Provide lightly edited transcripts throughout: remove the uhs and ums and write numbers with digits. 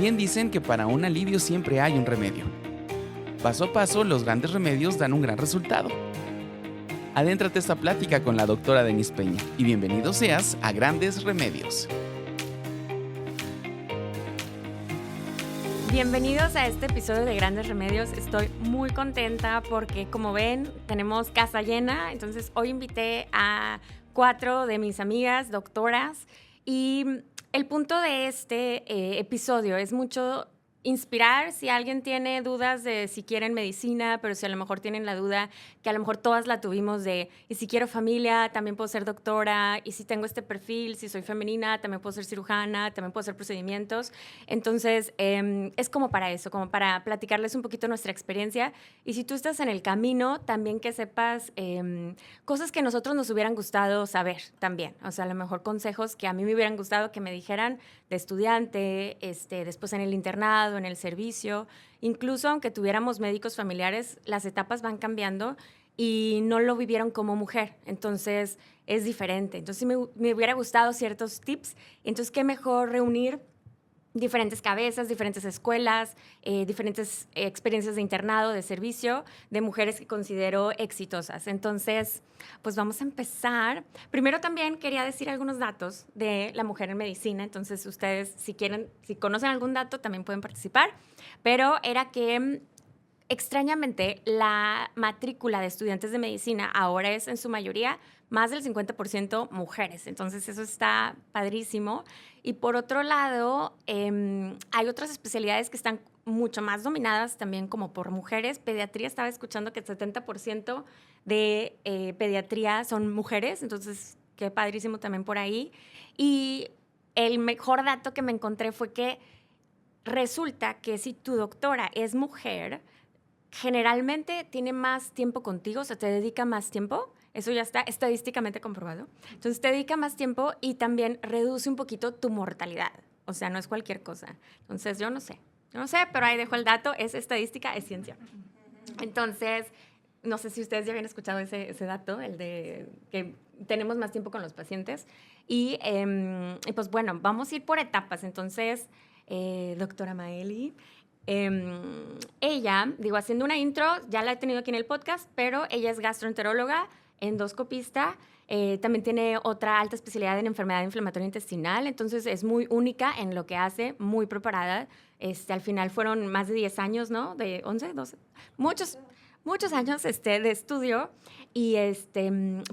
bien dicen que para un alivio siempre hay un remedio. Paso a paso, los grandes remedios dan un gran resultado. Adéntrate a esta plática con la doctora Denise Peña y bienvenido seas a Grandes Remedios. Bienvenidos a este episodio de Grandes Remedios. Estoy muy contenta porque, como ven, tenemos casa llena. Entonces, hoy invité a 4 de mis amigas doctoras y el punto de este episodio es mucho inspirar si alguien tiene dudas de si quieren medicina, pero si a lo mejor tienen la duda, que a lo mejor todas la tuvimos de, y si quiero familia, también puedo ser doctora, y si tengo este perfil, si soy femenina, también puedo ser cirujana, también puedo hacer procedimientos. Entonces, es como para eso, como para platicarles un poquito nuestra experiencia. Y si tú estás en el camino, también que sepas cosas que a nosotros nos hubieran gustado saber también. O sea, a lo mejor consejos que a mí me hubieran gustado que me dijeran de estudiante, después en el internado, en el servicio. Incluso aunque tuviéramos médicos familiares, las etapas van cambiando y no lo vivieron como mujer. Entonces, es diferente. Entonces, me hubiera gustado ciertos tips. Entonces, qué mejor reunir diferentes cabezas, diferentes escuelas, diferentes experiencias de internado, de servicio, de mujeres que considero exitosas. Entonces, pues vamos a empezar. Primero también quería decir algunos datos de la mujer en medicina. Entonces, ustedes, si quieren, si conocen algún dato, también pueden participar. Pero era que extrañamente, la matrícula de estudiantes de medicina ahora es en su mayoría más del 50% mujeres. Entonces, eso está padrísimo. Y por otro lado, hay otras especialidades que están mucho más dominadas también como por mujeres. Pediatría, estaba escuchando que el 70% de pediatría son mujeres. Entonces, qué padrísimo también por ahí. Y el mejor dato que me encontré fue que resulta que si tu doctora es mujer, generalmente tiene más tiempo contigo, o sea, te dedica más tiempo. Eso ya está estadísticamente comprobado. Entonces, te dedica más tiempo y también reduce un poquito tu mortalidad. O sea, no es cualquier cosa. Entonces, yo no sé, pero ahí dejo el dato. Es estadística, es ciencia. Entonces, no sé si ustedes ya habían escuchado ese dato, el de que tenemos más tiempo con los pacientes. Y pues bueno, vamos a ir por etapas. Entonces, doctora Maeli, ella, digo, haciendo una intro, ya la he tenido aquí en el podcast, pero ella es gastroenteróloga, endoscopista, también tiene otra alta especialidad en enfermedad inflamatoria intestinal, entonces es muy única en lo que hace, muy preparada. Al final fueron más de 10 años, ¿no? De 11, 12, muchos años de estudio. Y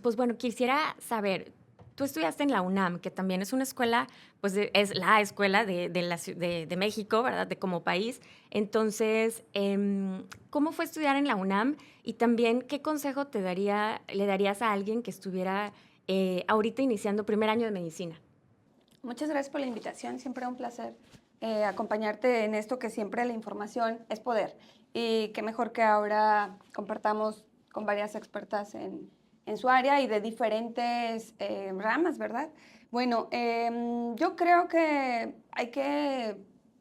pues bueno, quisiera saber, tú estudiaste en la UNAM, que también es una escuela, pues es la escuela de México, ¿verdad? De como país. Entonces, ¿cómo fue estudiar en la UNAM? Y también, ¿qué consejo le darías a alguien que estuviera ahorita iniciando primer año de medicina? Muchas gracias por la invitación. Siempre un placer acompañarte en esto, que siempre la información es poder. Y qué mejor que ahora compartamos con varias expertas en su área y de diferentes ramas, ¿verdad? Bueno, yo creo que hay que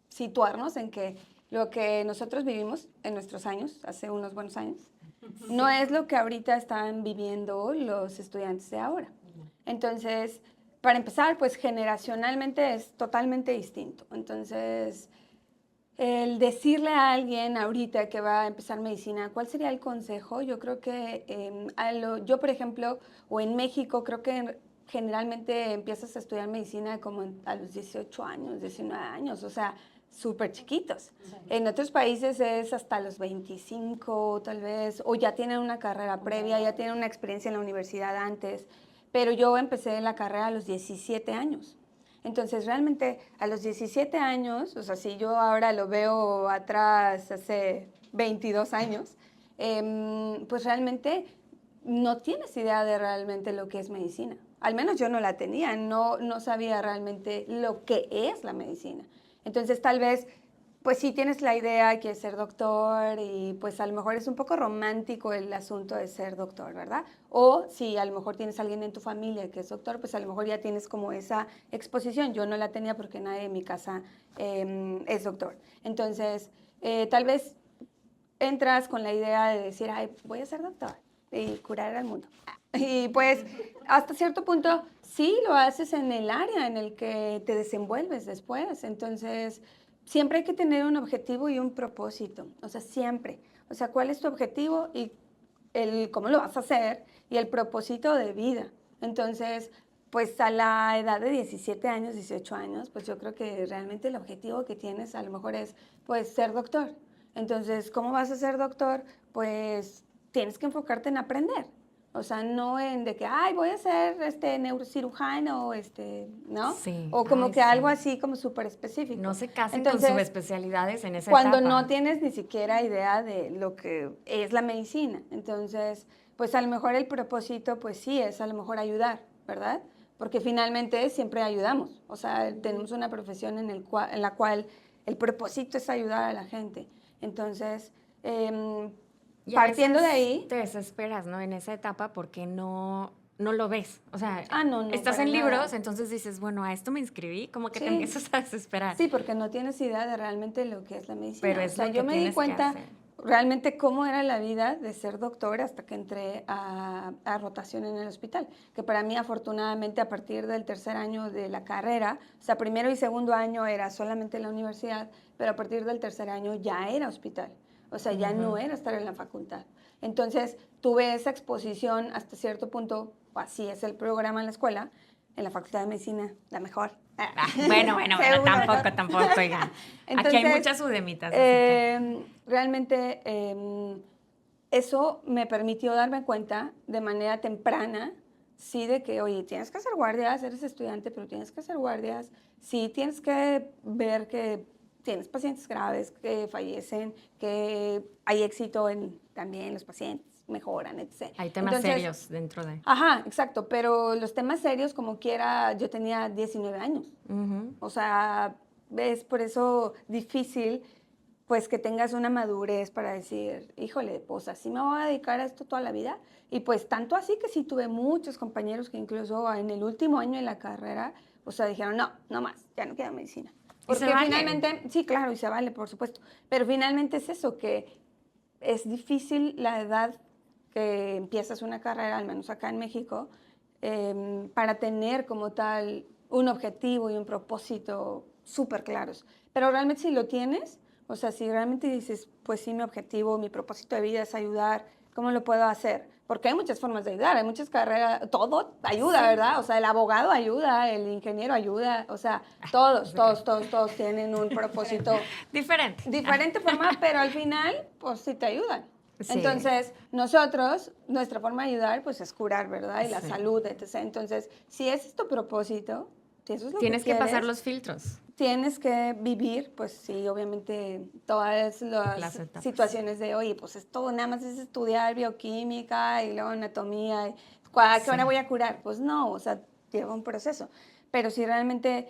situarnos en que lo que nosotros vivimos en nuestros años, hace unos buenos años, no es lo que ahorita están viviendo los estudiantes de ahora. Entonces, para empezar, pues generacionalmente es totalmente distinto. Entonces, el decirle a alguien ahorita que va a empezar medicina, ¿cuál sería el consejo? Yo creo que yo, por ejemplo, o en México, creo que generalmente empiezas a estudiar medicina como a los 18 años, 19 años, o sea, súper chiquitos. Sí. En otros países es hasta los 25 tal vez, o ya tienen una carrera previa, ya tienen una experiencia en la universidad antes, pero yo empecé la carrera a los 17 años. Entonces, realmente, a los 17 años, o sea, si yo ahora lo veo atrás hace 22 años, pues realmente no tienes idea de realmente lo que es medicina. Al menos yo no la tenía, no sabía realmente lo que es la medicina. Entonces, tal vez, pues sí tienes la idea que es ser doctor y pues a lo mejor es un poco romántico el asunto de ser doctor, ¿verdad? O si a lo mejor tienes a alguien en tu familia que es doctor, pues a lo mejor ya tienes como esa exposición. Yo no la tenía porque nadie en mi casa es doctor. Entonces, tal vez entras con la idea de decir, ay, voy a ser doctor y curar al mundo. Y pues hasta cierto punto sí lo haces en el área en el que te desenvuelves después. Entonces, siempre hay que tener un objetivo y un propósito, o sea, siempre. O sea, ¿cuál es tu objetivo y cómo lo vas a hacer y el propósito de vida? Entonces, pues a la edad de 17 años, 18 años, pues yo creo que realmente el objetivo que tienes a lo mejor es, pues, ser doctor. Entonces, ¿cómo vas a ser doctor? Pues tienes que enfocarte en aprender. O sea, no en de que, ay, voy a ser neurocirujano, ¿no? Sí, O como ay, que algo sí. así como súper específico. No se casen con Entonces, subespecialidades en esa cuando etapa. no tienes ni siquiera idea de lo que es la medicina. Entonces, pues a lo mejor el propósito, pues sí, es a lo mejor ayudar, ¿verdad? Porque finalmente siempre ayudamos. O sea, tenemos una profesión en la cual el propósito es ayudar a la gente. Entonces, Y a partiendo de veces ahí... te desesperas, ¿no? En esa etapa porque no lo ves. O sea, no, estás para en nada. libros, entonces dices, bueno, a esto me inscribí, como que te Sí. empiezas a desesperar. Sí, porque no tienes idea de realmente lo que es la medicina. Pero O es sea, lo que yo me di tienes que cuenta hacer. realmente cómo era la vida de ser doctor hasta que entré a rotación en el hospital. Que para mí, afortunadamente, a partir del tercer año de la carrera, o sea, primero y segundo año era solamente la universidad, pero a partir del tercer año ya era hospital. O sea, ya no era estar en la facultad. Entonces, tuve esa exposición hasta cierto punto, así es el programa en la escuela, en la Facultad de Medicina, la mejor. Bueno, Seguro, tampoco, oigan. Aquí hay Entonces, muchas udemitas, así que... realmente eso me permitió darme cuenta de manera temprana, sí, de que, oye, tienes que hacer guardias, eres estudiante, pero tienes que hacer guardias, sí, tienes que ver que tienes pacientes graves que fallecen, que hay éxito en también los pacientes, mejoran, etc. Hay temas serios dentro de... Ajá, exacto, pero los temas serios, como quiera, yo tenía 19 años. O sea, es por eso difícil, pues, que tengas una madurez para decir, híjole, pues, así me voy a dedicar a esto toda la vida. Y pues, tanto así que sí tuve muchos compañeros que incluso en el último año de la carrera, o sea, dijeron, no, no más, ya no quiero medicina. Porque se vale. finalmente, sí, claro, y se vale, por supuesto, pero finalmente es eso, que es difícil la edad que empiezas una carrera, al menos acá en México, para tener como tal un objetivo y un propósito súper claros. Pero realmente si lo tienes, o sea, si realmente dices, pues sí, mi objetivo, mi propósito de vida es ayudar, ¿cómo lo puedo hacer? Porque hay muchas formas de ayudar, hay muchas carreras, todo ayuda, Sí. ¿verdad? O sea, el abogado ayuda, el ingeniero ayuda, o sea, todos tienen un propósito diferente forma, pero al final, pues sí te ayudan. Sí. Entonces, nosotros, nuestra forma de ayudar, pues es curar, ¿verdad? Y la Sí. salud, etc. Entonces, si ese es tu propósito, si eso es lo Tienes que quieres, pasar los filtros. tienes que vivir, pues sí, obviamente, todas Las las etapas. situaciones de, oye, pues esto nada más es estudiar bioquímica y luego anatomía. ¿Qué hora voy a curar? Pues no, o sea, lleva un proceso. Pero si realmente...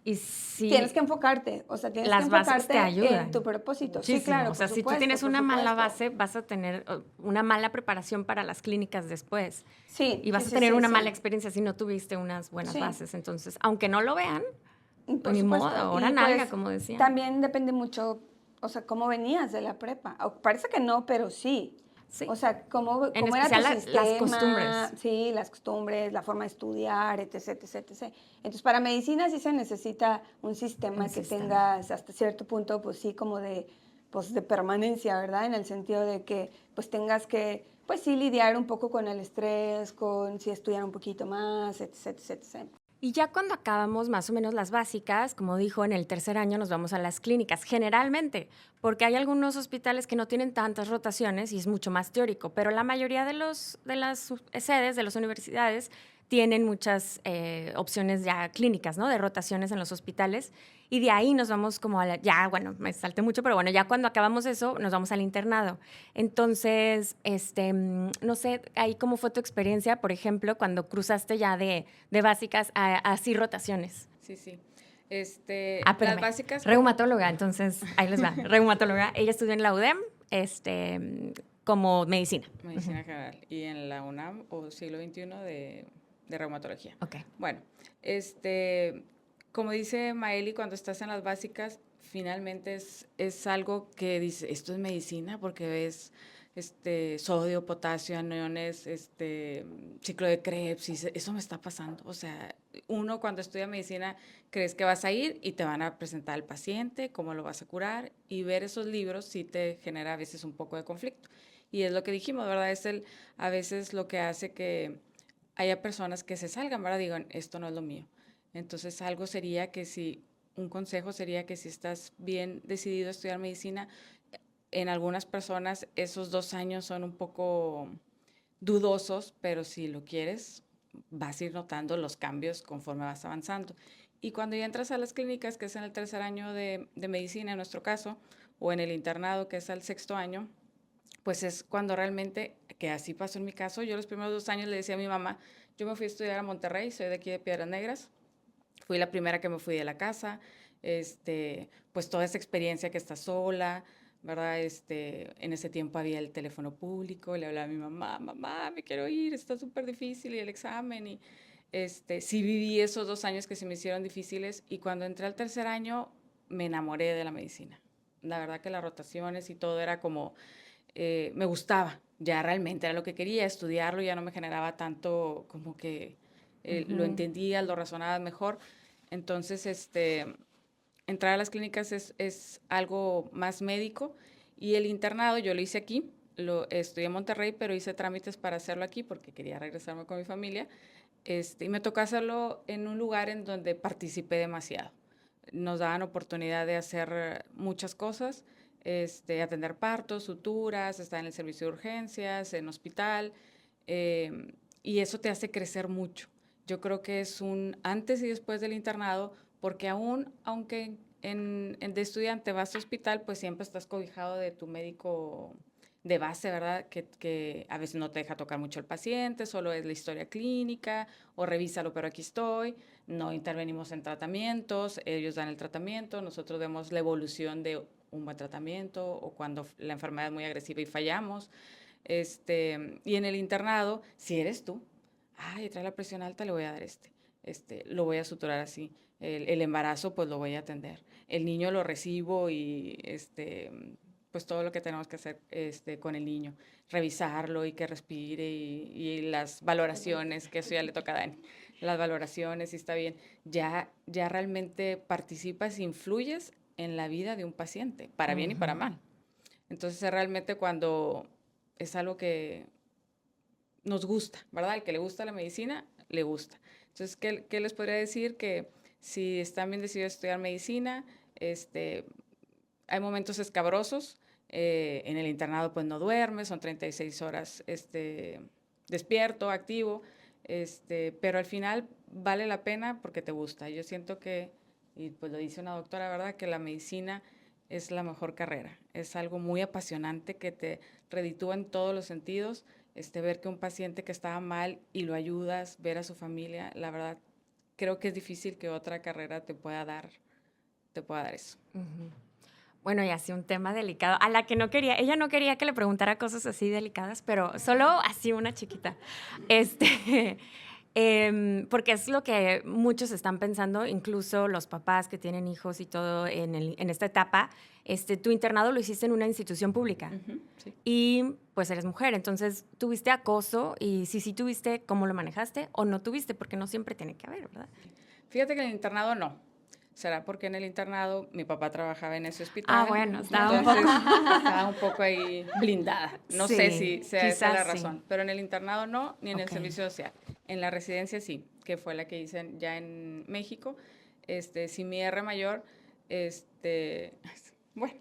Y si tienes que enfocarte, o sea, tienes las que bases te enfocarte ayudan en tu propósito. muchísimo. Sí, claro, O sea, por si tú supuesto, tienes por una mala supuesto. base, vas a tener una mala preparación para las clínicas después. Sí. Y vas sí, a sí, tener sí, una sí. mala experiencia si no tuviste unas buenas Sí. bases. Entonces, aunque no lo vean, Por ni supuesto. modo, hora Y, nalga, pues, como decían. También depende mucho, o sea, cómo venías de la prepa. Parece que no, pero sí. Sí. O sea, cómo En era tu especial sistema. las costumbres. Sí, las costumbres, la forma de estudiar, etc. Entonces, para medicina sí se necesita un sistema que tengas hasta cierto punto, pues sí, como pues, de permanencia, ¿verdad? En el sentido de que, pues, tengas que, pues sí, lidiar un poco con el estrés, con si estudiar un poquito más, etc. Y ya cuando acabamos más o menos las básicas, como dijo, en el tercer año nos vamos a las clínicas, generalmente, porque hay algunos hospitales que no tienen tantas rotaciones y es mucho más teórico, pero la mayoría de las sedes de las universidades tienen muchas opciones ya clínicas, ¿no? De rotaciones en los hospitales. Y de ahí nos vamos como ya, bueno, me salté mucho, pero bueno, ya cuando acabamos eso, nos vamos al internado. Entonces, no sé, ahí cómo fue tu experiencia, por ejemplo, cuando cruzaste ya de básicas a así rotaciones. Sí. Espérame. Las básicas... Reumatóloga, entonces, ahí les va. Reumatóloga. Ella estudió en la UDEM, como medicina. Medicina general. Y en la UNAM, o siglo XXI, de reumatología. Ok. Bueno, como dice Maeli, cuando estás en las básicas, finalmente es algo que dice, esto es medicina, porque ves sodio, potasio, aniones, ciclo de Krebs, y eso me está pasando. O sea, uno cuando estudia medicina crees que vas a ir y te van a presentar al paciente, cómo lo vas a curar, y ver esos libros sí te genera a veces un poco de conflicto. Y es lo que dijimos, ¿verdad? A veces lo que hace que haya personas que se salgan, ¿verdad? Digan, esto no es lo mío. Entonces, un consejo sería que si estás bien decidido a estudiar medicina, en algunas personas esos 2 años son un poco dudosos, pero si lo quieres, vas a ir notando los cambios conforme vas avanzando. Y cuando ya entras a las clínicas, que es en el 3er año de medicina en nuestro caso, o en el internado, que es al 6.º año, pues es cuando realmente, que así pasó en mi caso, yo los primeros 2 años le decía a mi mamá, yo me fui a estudiar a Monterrey, soy de aquí de Piedras Negras, fui la primera que me fui de la casa, pues toda esa experiencia que estás sola, ¿verdad? En ese tiempo había el teléfono público, le hablaba a mi mamá, mamá, me quiero ir, está súper difícil y el examen, y sí viví esos 2 años que se me hicieron difíciles, y cuando entré al 3er año me enamoré de la medicina. La verdad que las rotaciones y todo era como, me gustaba, ya realmente era lo que quería, estudiarlo ya no me generaba tanto, como que lo entendía, lo razonaba mejor. Entonces, entrar a las clínicas es algo más médico, y el internado yo lo hice aquí, lo estudié en Monterrey, pero hice trámites para hacerlo aquí porque quería regresarme con mi familia, y me tocó hacerlo en un lugar en donde participé demasiado. Nos daban oportunidad de hacer muchas cosas, atender partos, suturas, estar en el servicio de urgencias, en hospital, y eso te hace crecer mucho. Yo creo que es un antes y después del internado, porque aunque de estudiante vas a hospital, pues siempre estás cobijado de tu médico de base, ¿verdad? Que a veces no te deja tocar mucho el paciente, solo es la historia clínica, o revísalo, pero aquí estoy. No intervenimos en tratamientos, ellos dan el tratamiento, nosotros vemos la evolución de un buen tratamiento, o cuando la enfermedad es muy agresiva y fallamos. Y en el internado, si eres tú, ay, trae la presión alta, le voy a dar lo voy a suturar así. El embarazo, pues lo voy a atender. El niño lo recibo, y pues todo lo que tenemos que hacer con el niño, revisarlo y que respire, y las valoraciones, que eso ya le toca a Dani, las valoraciones, si está bien, ya realmente participas, influyes en la vida de un paciente, para bien y para mal. Entonces, realmente cuando es algo que nos gusta, ¿verdad? El que le gusta la medicina, le gusta. Entonces, ¿qué les podría decir? Que si están bien decididos a estudiar medicina, hay momentos escabrosos. En el internado, pues no duermes, son 36 horas despierto, activo, pero al final vale la pena porque te gusta. Yo siento que, y pues lo dice una doctora, ¿verdad?, que la medicina es la mejor carrera. Es algo muy apasionante que te reditúa en todos los sentidos. Ver que un paciente que estaba mal y lo ayudas, ver a su familia, la verdad, creo que es difícil que otra carrera te pueda dar eso. Bueno, y así un tema delicado, a la que no quería, ella no quería que le preguntara cosas así delicadas, pero solo así una chiquita. Porque es lo que muchos están pensando, incluso los papás que tienen hijos y todo en esta etapa. Tu internado lo hiciste en una institución pública. Sí. Y pues eres mujer, entonces tuviste acoso, y si sí tuviste, ¿cómo lo manejaste? O no tuviste, porque no siempre tiene que haber, ¿verdad? Fíjate que en el internado no. ¿Será porque en el internado mi papá trabajaba en ese hospital? Ah, bueno, estaba un poco ahí blindada. No sé si sea esa la razón, pero en el internado no, ni en el servicio social. En la residencia sí, que fue la que hice ya en México. Sí, mi R mayor, bueno,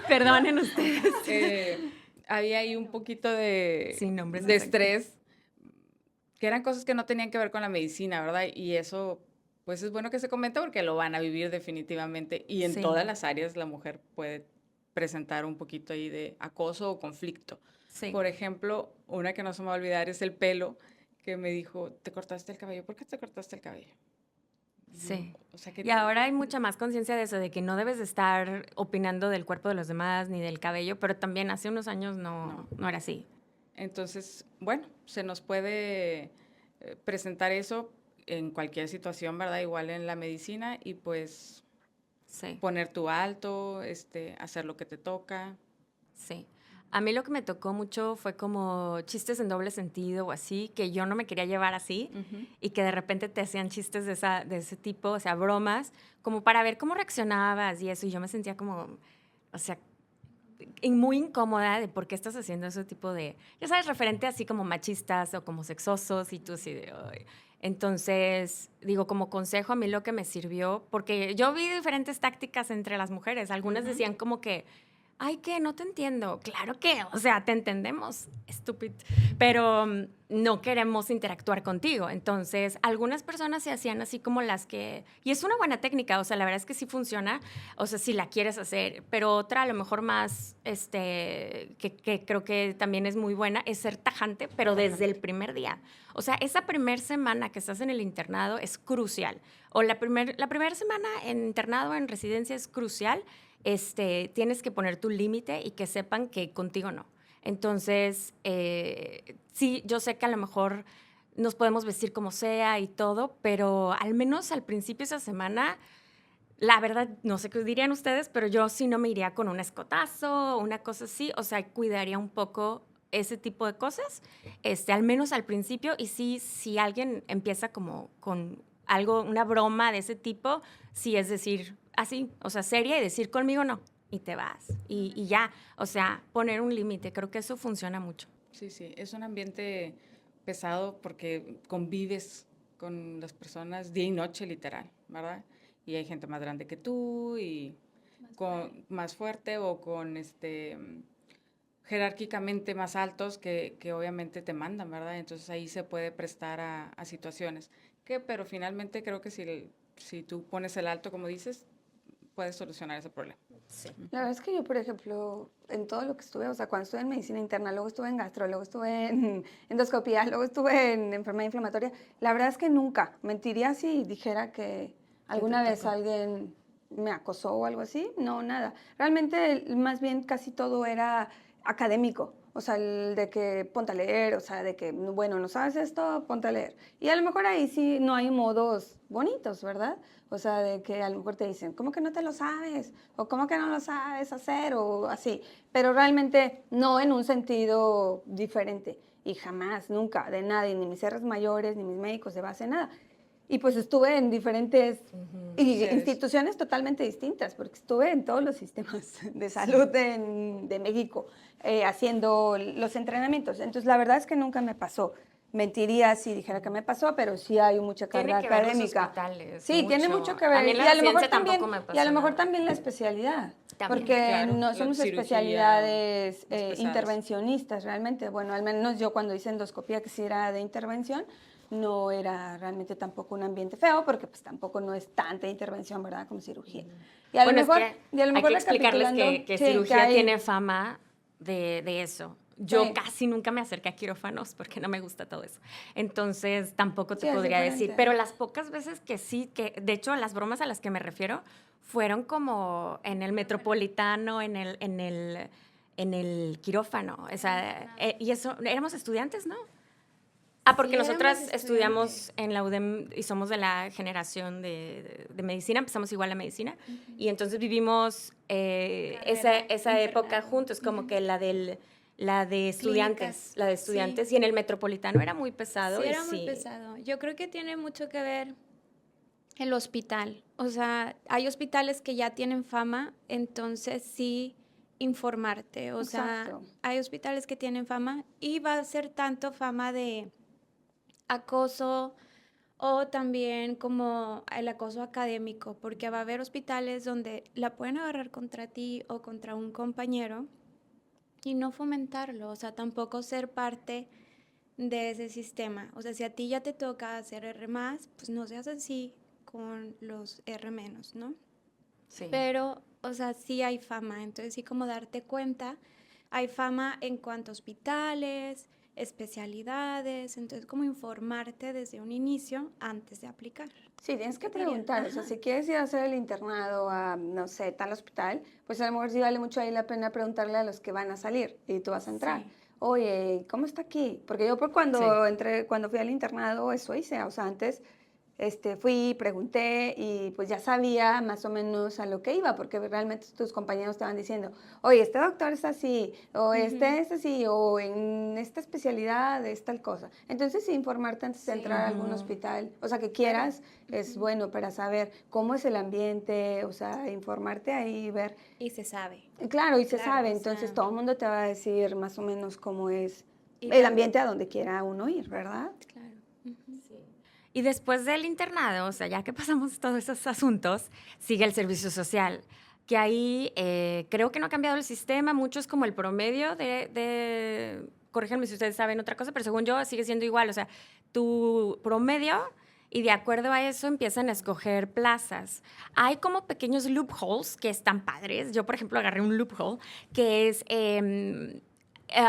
perdonen ustedes. había ahí un poquito de nombres de estrés, que eran cosas que no tenían que ver con la medicina, ¿verdad? Y eso, pues es bueno que se comenta porque lo van a vivir definitivamente. Y en todas las áreas la mujer puede presentar un poquito ahí de acoso o conflicto. Sí. Por ejemplo, una que no se me va a olvidar es el pelo, que me dijo, ¿te cortaste el cabello? ¿Por qué te cortaste el cabello? Sí. O sea, y ahora hay mucha más conciencia de eso, de que no debes de estar opinando del cuerpo de los demás ni del cabello, pero también hace unos años no era así. Entonces, bueno, se nos puede presentar eso en cualquier situación, ¿verdad? Igual en la medicina, y pues poner tu alto, hacer lo que te toca. Sí. A mí lo que me tocó mucho fue como chistes en doble sentido o así, que yo no me quería llevar así y que de repente te hacían chistes de ese tipo, o sea, bromas, como para ver cómo reaccionabas y eso. Y yo me sentía como, o sea, muy incómoda de por qué estás haciendo ese tipo de, ya sabes, referente así como machistas o como sexosos y tú así de, "Ay". Entonces, digo, como consejo a mí lo que me sirvió, porque yo vi diferentes tácticas entre las mujeres, algunas decían como que, ay, ¿qué? No te entiendo. Claro que, o sea, te entendemos, estúpido, pero no queremos interactuar contigo. Entonces, algunas personas se hacían así como las que, y es una buena técnica, o sea, la verdad es que sí funciona, o sea, si la quieres hacer, pero otra a lo mejor más, que creo que también es muy buena, es ser tajante, pero desde el primer día. O sea, esa primera semana que estás en el internado es crucial, o la primera semana en internado, en residencia es crucial. Tienes que poner tu límite y que sepan que contigo no. Entonces, sí, yo sé que a lo mejor nos podemos vestir como sea y todo, pero al menos al principio de esa semana, la verdad, no sé qué dirían ustedes, pero yo sí no me iría con un escotazo o una cosa así, o sea, cuidaría un poco ese tipo de cosas, al menos al principio, y sí, si alguien empieza como con algo, una broma de ese tipo, sí es decir, así, o sea, seria y decir conmigo no, y te vas, y ya, o sea, poner un límite, creo que eso funciona mucho. Sí, sí, es un ambiente pesado porque convives con las personas día y noche, literal, ¿verdad? Y hay gente más grande que tú y más fuerte o con jerárquicamente más altos que obviamente te mandan, ¿verdad? Entonces ahí se puede prestar a situaciones pero finalmente creo que si tú pones el alto, como dices, puedes solucionar ese problema. Sí. La verdad es que yo, por ejemplo, en todo lo que estuve, o sea, cuando estuve en medicina interna, luego estuve en gastro, luego estuve en endoscopía, luego estuve en enfermedad inflamatoria, la verdad es que nunca mentiría si dijera que alguna vez tocó? alguien me acosó o algo así, no, nada. Realmente, más bien casi todo era académico, o sea, el de que ponte a leer, o sea, de que, bueno, no sabes esto, ponte a leer. Y a lo mejor ahí sí no hay modos bonitos, ¿verdad? O sea, de que a lo mejor te dicen, ¿cómo que no te lo sabes? O ¿cómo que no lo sabes hacer? O así. Pero realmente no en un sentido diferente. Y jamás, nunca, de nadie, ni mis R's mayores, ni mis médicos de base, nada. Y pues estuve en diferentes instituciones totalmente distintas, porque estuve en todos los sistemas de salud de México haciendo los entrenamientos. Entonces, la verdad es que nunca me pasó. Mentiría si dijera que me pasó, pero sí hay mucha carga Tiene que ver los académica. hospitales, Sí, tiene mucho que A ver. mí en Y la a lo mejor residencia también, tampoco me pasó y a lo mejor nada. también la especialidad, También, porque claro, no la somos cirugía especialidades más pesadas. intervencionistas realmente. Bueno, al menos yo cuando hice endoscopía, que sí era de intervención, no era realmente tampoco un ambiente feo, porque pues tampoco no es tanta intervención, ¿verdad? Como cirugía. Y a lo Bueno, mejor, es que y a lo hay mejor que explicarles recapitulando, que sí, cirugía hay- tiene fama de eso. Yo sí, casi nunca me acerqué a quirófanos porque no me gusta todo eso. Entonces, tampoco te sí, es podría decir. diferente. Pero las pocas veces que sí, que de hecho las bromas a las que me refiero fueron como en el Metropolitano, en el quirófano. O sea, y eso, éramos estudiantes, ¿no? Ah, porque Sí, éramos nosotras estudiamos estudiantes. en la UDEM y somos de la generación de medicina, empezamos igual la medicina, y entonces vivimos esa Carrera, época internado. juntos, como que la de estudiantes, Clínicas, la de sí. estudiantes, y en el Metropolitano era muy pesado. Sí, y era muy sí, pesado. Yo creo que tiene mucho que ver el hospital. O sea, hay hospitales que ya tienen fama, entonces sí informarte. O sea, Exacto. hay hospitales que tienen fama y va a ser tanto fama de acoso o también como el acoso académico, porque va a haber hospitales donde la pueden agarrar contra ti o contra un compañero y no fomentarlo, o sea, tampoco ser parte de ese sistema. O sea, si a ti ya te toca hacer R+, pues no seas así con los R-, ¿no? sí. Pero, o sea, sí hay fama, entonces sí como darte cuenta, hay fama en cuanto a hospitales, especialidades, entonces como informarte desde un inicio antes de aplicar. Sí, tienes que ¿Qué dirían? preguntar, o sea, Ajá. si quieres ir a hacer el internado a, no sé, tal hospital, pues a lo mejor sí vale mucho ahí la pena preguntarle a los que van a salir y tú vas a entrar. Sí. Oye, ¿cómo está aquí? Porque yo por cuando Sí. entré, cuando fui al internado, eso hice, o sea, antes fui, pregunté y pues ya sabía más o menos a lo que iba, porque realmente tus compañeros estaban diciendo, oye, este doctor es así, o este es así, o en esta especialidad es tal cosa. Entonces, sí, informarte antes de entrar a algún hospital, o sea, que quieras, es bueno para saber cómo es el ambiente, o sea, informarte ahí y ver. Y se sabe. Claro, y se Claro, sabe, o entonces sea, todo el mundo te va a decir más o menos cómo es y el tam- ambiente a donde quiera uno ir, ¿verdad? Claro. Y después del internado, o sea, ya que pasamos todos esos asuntos, sigue el servicio social, que ahí creo que no ha cambiado el sistema, mucho es como el promedio corríjanme si ustedes saben otra cosa, pero según yo sigue siendo igual, o sea, tu promedio y de acuerdo a eso empiezan a escoger plazas. Hay como pequeños loopholes que están padres. Yo, por ejemplo, agarré un loophole que es...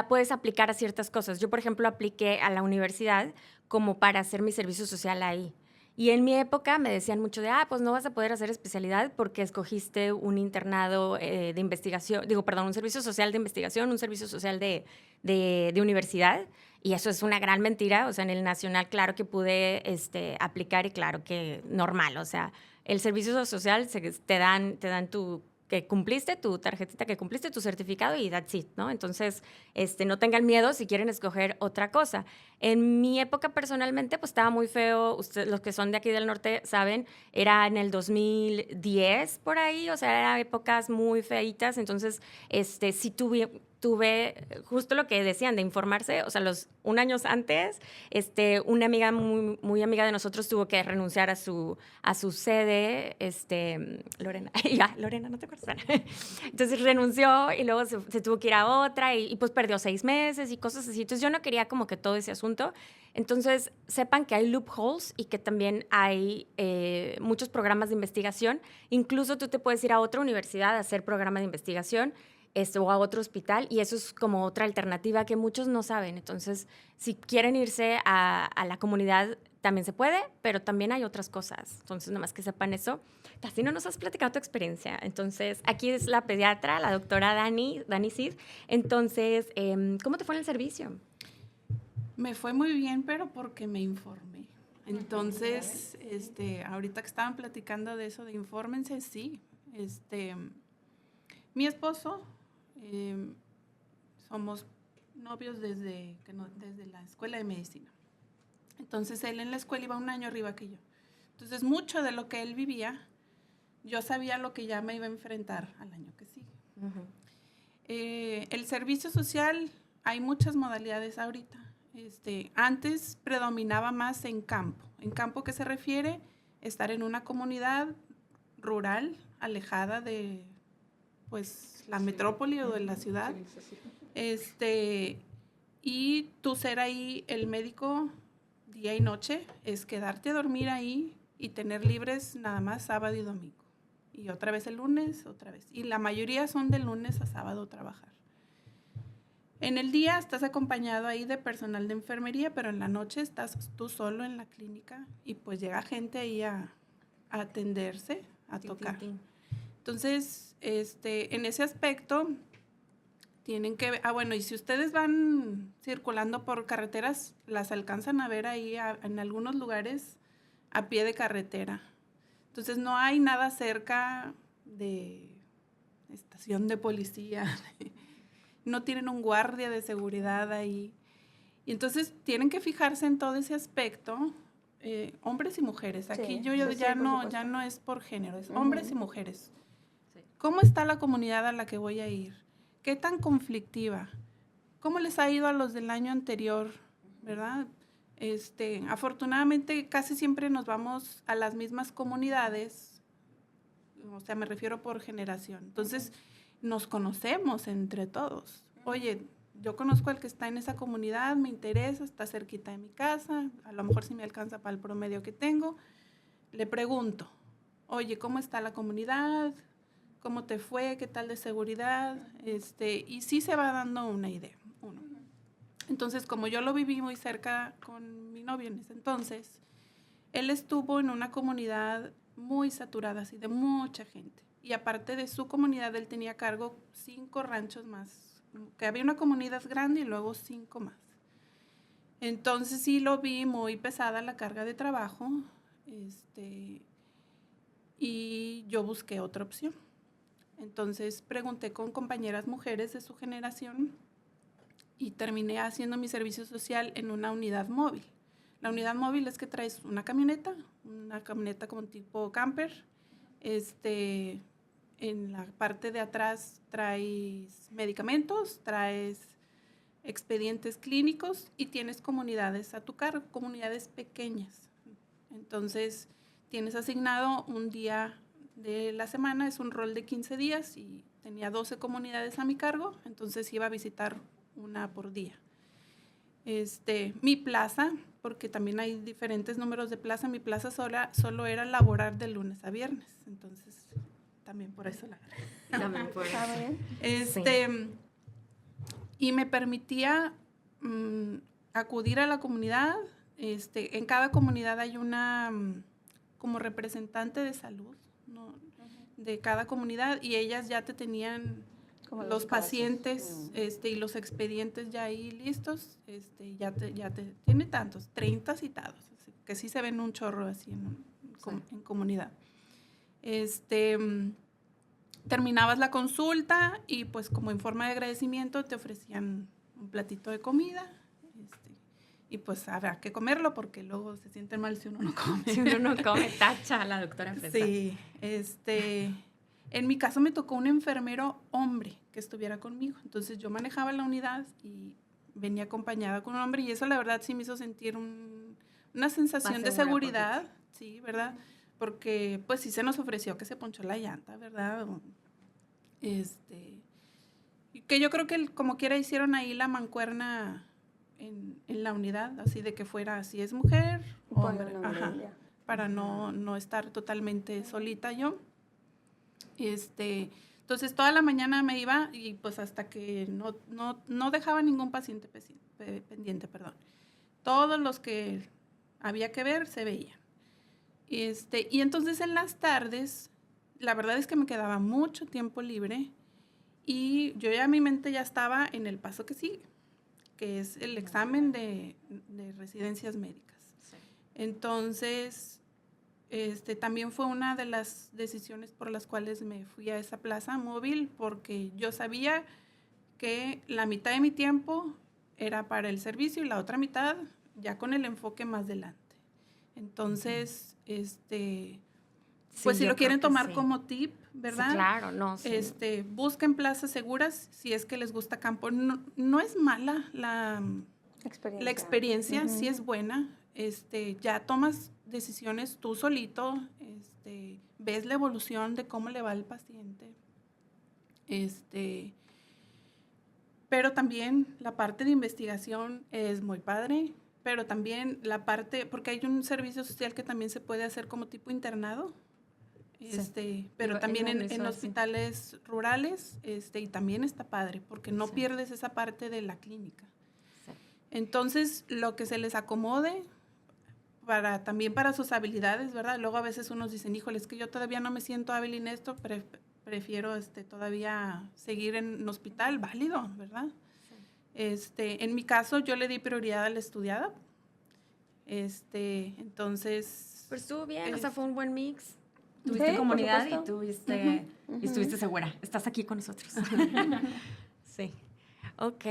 puedes aplicar a ciertas cosas. Yo, por ejemplo, apliqué a la universidad como para hacer mi servicio social ahí. Y en mi época me decían mucho de, pues no vas a poder hacer especialidad porque escogiste un internado de investigación, un servicio social de investigación, un servicio social de universidad. Y eso es una gran mentira. O sea, en el nacional, claro que pude aplicar y claro que normal. O sea, el servicio social te dan tu que cumpliste tu tarjetita, que cumpliste tu certificado y that's it, ¿no? Entonces, no tengan miedo si quieren escoger otra cosa. En mi época personalmente, pues estaba muy feo, ustedes, los que son de aquí del norte saben, era en el 2010 por ahí, o sea, eran épocas muy feitas, entonces, sí tuve justo lo que decían de informarse, o sea, un año antes, una amiga muy, muy amiga de nosotros tuvo que renunciar a su sede, Lorena, Lorena, ¿no te acuerdas? Entonces renunció y luego se tuvo que ir a otra y pues perdió 6 meses y cosas así. Entonces yo no quería como que todo ese asunto. Entonces sepan que hay loopholes y que también hay muchos programas de investigación. Incluso tú te puedes ir a otra universidad a hacer programa de investigación o a otro hospital y eso es como otra alternativa que muchos no saben. Entonces, si quieren irse a la comunidad, también se puede, pero también hay otras cosas. Entonces, nomás que sepan eso. Casi no nos has platicado tu experiencia. Entonces, aquí es la pediatra, la doctora Dani Cid. Entonces, ¿cómo te fue en el servicio? Me fue muy bien, pero porque me informé. Entonces, ahorita que estaban platicando de eso, de infórmense, sí. Mi esposo, somos novios desde la escuela de medicina. Entonces, él en la escuela iba un año arriba que yo. Entonces, mucho de lo que él vivía, yo sabía lo que ya me iba a enfrentar al año que sigue. Uh-huh. El servicio social, hay muchas modalidades ahorita. Antes predominaba más en campo. ¿En campo qué se refiere? Estar en una comunidad rural, alejada de pues la metrópoli o de la ciudad. Y tú ser ahí el médico día y noche, es quedarte a dormir ahí y tener libres nada más sábado y domingo. Y otra vez el lunes, otra vez. Y la mayoría son de lunes a sábado trabajar. En el día estás acompañado ahí de personal de enfermería, pero en la noche estás tú solo en la clínica y pues llega gente ahí a atenderse, a tocar. Entonces, en ese aspecto, tienen que... bueno, y si ustedes van circulando por carreteras, las alcanzan a ver ahí en algunos lugares a pie de carretera. Entonces, no hay nada cerca de estación de policía. No tienen un guardia de seguridad ahí. Y entonces, tienen que fijarse en todo ese aspecto, hombres y mujeres. Aquí sí, ya no es por género, es hombres y mujeres. ¿Cómo está la comunidad a la que voy a ir? ¿Qué tan conflictiva? ¿Cómo les ha ido a los del año anterior? ¿Verdad? Afortunadamente, casi siempre nos vamos a las mismas comunidades, o sea, me refiero por generación. Entonces, nos conocemos entre todos. Oye, yo conozco al que está en esa comunidad, me interesa, está cerquita de mi casa, a lo mejor si me alcanza para el promedio que tengo. Le pregunto, oye, ¿cómo está la comunidad? ¿Cómo te fue? ¿Qué tal de seguridad? Y sí se va dando una idea, uno. Entonces, como yo lo viví muy cerca con mi novio en ese entonces, él estuvo en una comunidad muy saturada, así, de mucha gente. Y aparte de su comunidad, él tenía a cargo 5 ranchos más, que había una comunidad grande y luego 5 más. Entonces, sí lo vi muy pesada la carga de trabajo. Y yo busqué otra opción. Entonces pregunté con compañeras mujeres de su generación y terminé haciendo mi servicio social en una unidad móvil. La unidad móvil es que traes una camioneta como tipo camper. En la parte de atrás traes medicamentos, traes expedientes clínicos y tienes comunidades a tu cargo, comunidades pequeñas. Entonces, tienes asignado un día de la semana, es un rol de 15 días y tenía 12 comunidades a mi cargo, entonces iba a visitar una por día. Mi plaza, porque también hay diferentes números de plaza, mi plaza solo era laborar de lunes a viernes, entonces también por eso la agarré. También por eso. Sí. Y me permitía acudir a la comunidad. En cada comunidad hay una como representante de salud, ¿no? De cada comunidad, y ellas ya te tenían como los pacientes y los expedientes ya ahí listos. Ya te tiene tantos, 30 citados, así, que sí se ven un chorro así en comunidad. Terminabas la consulta y pues como en forma de agradecimiento te ofrecían un platito de comida, y pues habrá que comerlo porque luego se sienten mal si uno no come. Si uno no come, tacha a la doctora Fresa. Sí, en mi caso me tocó un enfermero hombre que estuviera conmigo, entonces yo manejaba la unidad y venía acompañada con un hombre, y eso la verdad sí me hizo sentir una sensación de seguridad, sí, ¿verdad? Porque pues sí se nos ofreció que se ponchó la llanta, ¿verdad? Que yo creo que como quiera hicieron ahí la mancuerna en la unidad, así de que fuera, si es mujer, hombre, para no estar totalmente solita yo. Entonces toda la mañana me iba y pues hasta que no dejaba ningún paciente pendiente, perdón. Todos los que había que ver se veían. Y entonces en las tardes, la verdad es que me quedaba mucho tiempo libre y yo ya mi mente ya estaba en el paso que sigue, que es el examen de residencias médicas. Sí. Entonces, también fue una de las decisiones por las cuales me fui a esa plaza móvil, porque yo sabía que la mitad de mi tiempo era para el servicio y la otra mitad ya con el enfoque más adelante. Entonces, pues si lo quieren tomar como tip, ¿verdad? Sí, claro, no. Sí. Busquen plazas seguras si es que les gusta campo. No es mala la experiencia, sí es buena. Ya tomas decisiones tú solito, ves la evolución de cómo le va al paciente. Pero también la parte de investigación es muy padre. Pero también la parte, porque hay un servicio social que también se puede hacer como tipo internado, pero también en hospitales rurales, y también está padre, porque no pierdes esa parte de la clínica. Sí. Entonces, lo que se les acomode, también para sus habilidades, ¿verdad? Luego a veces unos dicen, híjole, es que yo todavía no me siento hábil en esto, prefiero todavía seguir en hospital, válido, ¿verdad? En mi caso, yo le di prioridad a la estudiada. Entonces... Pero estuvo bien, o sea, fue un buen mix. Tuviste comunidad y estuviste segura. Estás aquí con nosotros. Sí. Ok.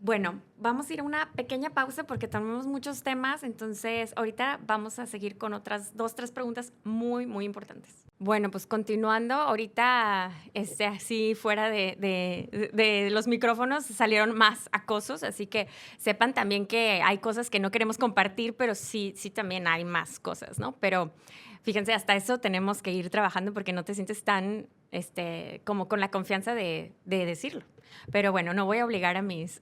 Bueno, vamos a ir a una pequeña pausa porque tenemos muchos temas. Entonces, ahorita vamos a seguir con otras 2-3 preguntas muy, muy importantes. Bueno, pues continuando, ahorita así fuera de los micrófonos salieron más acosos, así que sepan también que hay cosas que no queremos compartir, pero sí también hay más cosas, ¿no? Pero fíjense, hasta eso tenemos que ir trabajando porque no te sientes tan como con la confianza de decirlo. Pero bueno, no voy a obligar a mis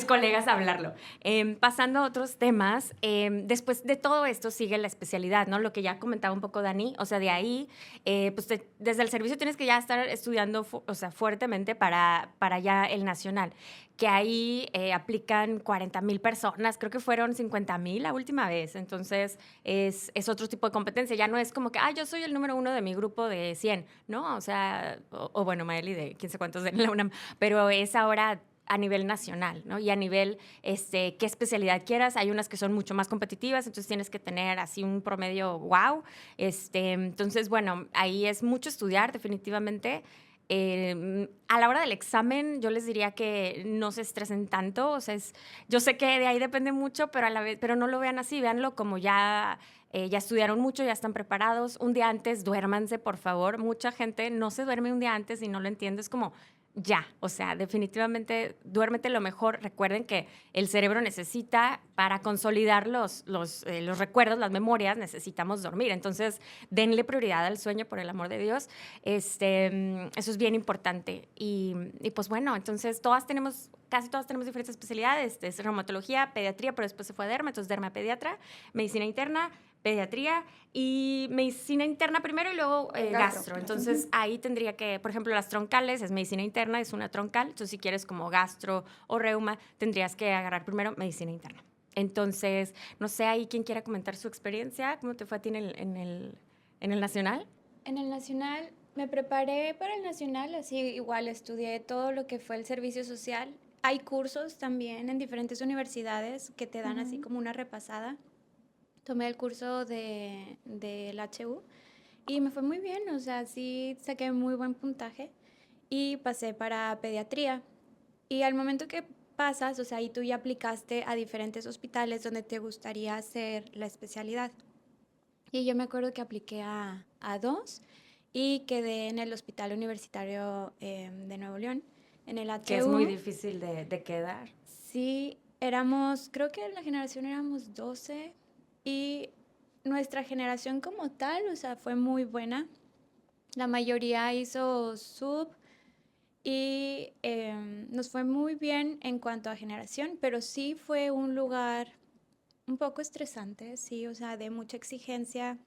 colegas a hablarlo. Pasando a otros temas, después de todo esto sigue la especialidad, ¿no? Lo que ya comentaba un poco Dani, o sea, de ahí, pues desde el servicio tienes que ya estar estudiando, fuertemente para ya el nacional, que ahí aplican 40,000 personas, creo que fueron 50,000 la última vez, entonces es otro tipo de competencia, ya no es como que, yo soy el número 1 de mi grupo de 100, ¿no? O sea, o bueno, Maeli de quién sé cuántos de la UNAM, pero es ahora a nivel nacional, ¿no? Y a nivel, qué especialidad quieras. Hay unas que son mucho más competitivas, entonces tienes que tener así un promedio wow. Entonces, bueno, ahí es mucho estudiar, definitivamente. A la hora del examen, yo les diría que no se estresen tanto. O sea, yo sé que de ahí depende mucho, pero a la vez, pero no lo vean así, véanlo como ya estudiaron mucho, ya están preparados. Un día antes, duérmanse, por favor. Mucha gente no se duerme un día antes y no lo entiende. Es como, ya, o sea, definitivamente duérmete lo mejor. Recuerden que el cerebro necesita, para consolidar los recuerdos, las memorias, necesitamos dormir. Entonces, denle prioridad al sueño, por el amor de Dios. Eso es bien importante. Y pues bueno, entonces casi todas tenemos diferentes especialidades. Es reumatología, pediatría, pero después se fue a derma, entonces derma, pediatra, medicina interna, pediatría y medicina interna primero y luego gastro. Entonces, ahí tendría que, por ejemplo, las troncales, es medicina interna, es una troncal. Entonces, si quieres como gastro o reuma, tendrías que agarrar primero medicina interna. Entonces, no sé, ahí quién quiera comentar su experiencia, ¿cómo te fue a ti en el nacional? En el nacional, me preparé para el nacional, así igual estudié todo lo que fue el servicio social. Hay cursos también en diferentes universidades que te dan así como una repasada. Tomé el curso del HU y me fue muy bien, o sea, sí saqué muy buen puntaje y pasé para pediatría. Y al momento que pasas, o sea, y tú ya aplicaste a diferentes hospitales donde te gustaría hacer la especialidad. Y yo me acuerdo que apliqué a dos y quedé en el Hospital Universitario de Nuevo León, en el HU. Que es muy difícil de quedar. Sí, creo que en la generación éramos 12 y nuestra generación como tal, o sea, fue muy buena. La mayoría hizo sub y nos fue muy bien en cuanto a generación, pero sí fue un lugar un poco estresante, sí, o sea, de mucha exigencia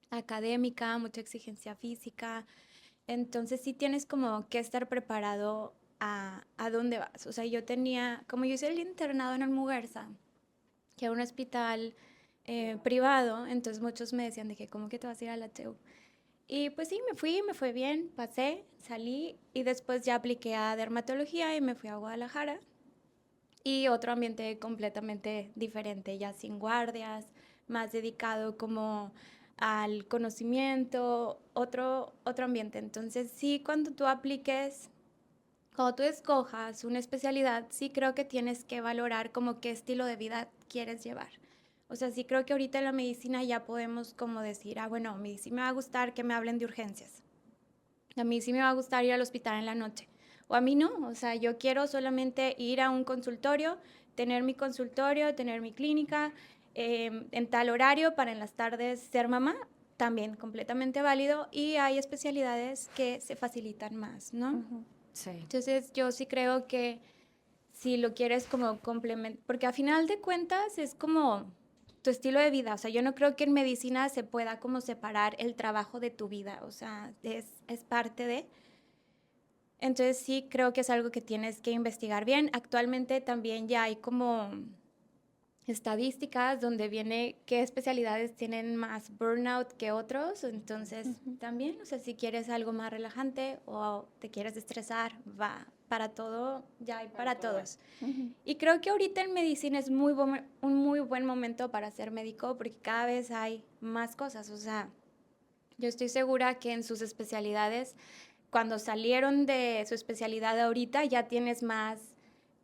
académica, mucha exigencia física. Entonces sí tienes como que estar preparado a dónde vas. O sea, como yo hice el internado en el Muguerza, que era un hospital privado, entonces muchos me decían de que, ¿cómo que te vas a ir a la TU? Y pues sí, me fue bien, pasé, salí y después ya apliqué a dermatología y me fui a Guadalajara. Y otro ambiente completamente diferente, ya sin guardias, más dedicado como al conocimiento, otro ambiente. Entonces sí, cuando tú escojas una especialidad, sí creo que tienes que valorar como qué estilo de vida quieres llevar. O sea, sí creo que ahorita en la medicina ya podemos como decir, bueno, a mí sí me va a gustar que me hablen de urgencias. A mí sí me va a gustar ir al hospital en la noche. O a mí no, o sea, yo quiero solamente ir a un consultorio, tener mi consultorio, tener mi clínica, en tal horario para en las tardes ser mamá, también completamente válido. Y hay especialidades que se facilitan más, ¿no? Sí. Entonces, yo sí creo que si lo quieres como complemento, porque a final de cuentas es como tu estilo de vida, o sea, yo no creo que en medicina se pueda como separar el trabajo de tu vida, o sea, es parte de. Entonces sí creo que es algo que tienes que investigar bien. Actualmente también ya hay como estadísticas donde viene qué especialidades tienen más burnout que otros, entonces también, o sea, si quieres algo más relajante o te quieres estresar, va, para todo, ya hay para todos. Y creo que ahorita en medicina es un muy buen momento para ser médico porque cada vez hay más cosas, o sea, yo estoy segura que en sus especialidades, cuando salieron de su especialidad ahorita, ya tienes más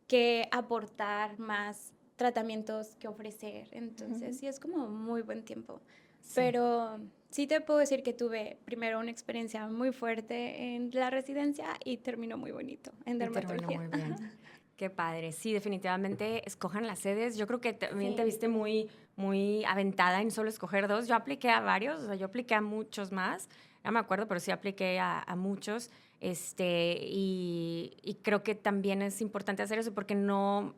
que aportar, más tratamientos que ofrecer. Entonces, sí, es como muy buen tiempo. Sí. Pero sí te puedo decir que tuve primero una experiencia muy fuerte en la residencia y terminó muy bonito en dermatología. Terminó muy bien. Qué padre. Sí, definitivamente escojan las sedes. Yo creo que también te viste muy, muy aventada en solo escoger dos. Yo apliqué a varios, o sea, yo apliqué a muchos más. No me acuerdo, pero sí apliqué a muchos. Y creo que también es importante hacer eso porque no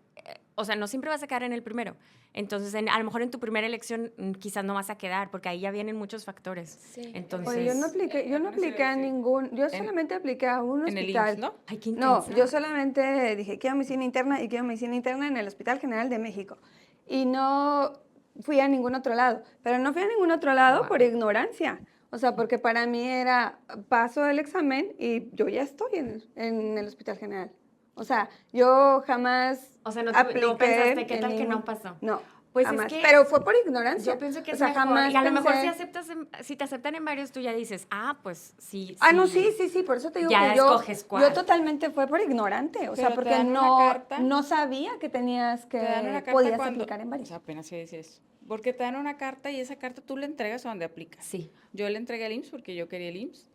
siempre vas a quedar en el primero. Entonces, a lo mejor en tu primera elección quizás no vas a quedar porque ahí ya vienen muchos factores. Sí. Entonces, Oye, yo no apliqué a ningún, yo solamente apliqué a un En el hospital. IMSS, ¿no? Ay, qué No, intensa. yo solamente dije, quiero medicina interna y quiero medicina interna en el Hospital General de México. Y no fui a ningún otro lado, pero no fui a ningún otro lado por ignorancia. O sea, porque para mí era, paso el examen y yo ya estoy en el Hospital General. O sea, yo jamás O sea, no apliqué pensaste, ¿qué en tal que ningún- no pasó? No, Pues jamás. es que Pero fue por ignorancia. yo pienso que O es sea, mejor. jamás Y a lo mejor pensé- si te aceptan en varios, tú ya dices, pues sí. No, sí, por eso te digo Ya que yo, escoges cuál. yo totalmente fue por ignorante, o sea, Pero te porque dan una no, carta. no sabía que tenías Te dan una que carta podías cuando, aplicar en o varios. sea, apenas iba a decir eso. Porque te dan una carta y esa carta tú la entregas a donde aplicas. Sí. Yo le entregué al IMSS porque yo quería el IMSS,